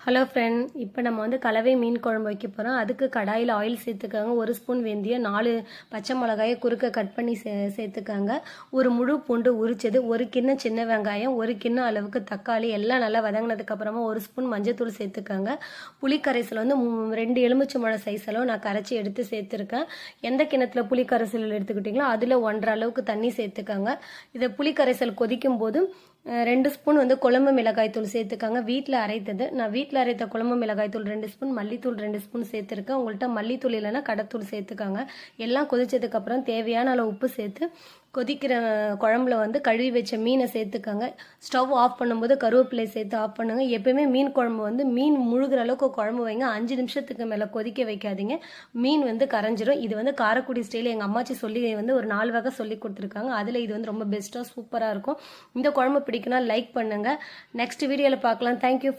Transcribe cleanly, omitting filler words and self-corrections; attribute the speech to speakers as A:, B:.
A: Hello friend, இப்போ நம்ம வந்து கலவை மீன் குழம்பு வைக்க போகிறோம். அதுக்கு கடாயில் ஆயில் சேர்த்துக்காங்க. 1 ஸ்பூன் வெந்தயம், 4 பச்சை மிளகாயை குறுக்க கட் பண்ணி சேர்த்துக்காங்க. ஒரு முழு பூண்டு உரிச்சது, 1 கிண்ணம் சின்ன வெங்காயம், 1 கிண்ணம் அளவுக்கு தக்காளி எல்லாம் நல்லா வதங்கினதுக்கப்புறமா 1 ஸ்பூன் மஞ்சத்தூள் சேர்த்துக்காங்க. புளி கரைசல் வந்து 2 எலுமிச்சம்பழம் சைஸ் அளவு நான் கரைச்சி எடுத்து சேர்த்துருக்கேன். எந்த கிண்ணத்தில் புளி கரைசல் எடுத்துக்கிட்டிங்களோ அதில் 1.5 அளவுக்கு தண்ணி சேர்த்துக்காங்க. இதை புளி கரைசல் கொதிக்கும் போது 2 ஸ்பூன் வந்து குழம்பு மிளகாய் தூள் சேர்த்துக்காங்க. வீட்டில் அரைத்தது. நான் வீட்டில் அரைத்த குழம்பு மிளகாய் தூள் 2 ஸ்பூன், மல்லித்தூள் 2 ஸ்பூன் சேர்த்துருக்கேன். உங்கள்கிட்ட மல்லித்தூள் இல்லைன்னா கடைத்தூள் சேர்த்துக்காங்க. எல்லாம் கொதிச்சதுக்கப்புறம் தேவையான அளவு உப்பு சேர்த்து கொதிக்கிற குழம்புல வந்து கழுவி வச்ச மீனை சேர்த்துக்காங்க. ஸ்டவ் ஆஃப் பண்ணும்போது கருவேப்பிலை சேர்த்து ஆஃப் பண்ணுங்க. எப்பயுமே மீன் குழம்பு வந்து மீன் முழுகிற அளவுக்கு குழம்பு வைங்க. 5 நிமிஷத்துக்கு மேலே கொதிக்க வைக்காதீங்க, மீன் வந்து கரைஞ்சிரும். இது வந்து காரைக்குடி ஸ்டைல் எங்கள் அம்மாச்சி சொல்லி வந்து ஒரு 4 வகை சொல்லி கொடுத்துருக்காங்க. அதில் இது வந்து ரொம்ப பெஸ்ட்டாக சூப்பராக இருக்கும். இந்த குழம்பு பிடிக்குன்னா லைக் பண்ணுங்கள். நெக்ஸ்ட் வீடியோவில் பார்க்கலாம். தேங்க்யூ.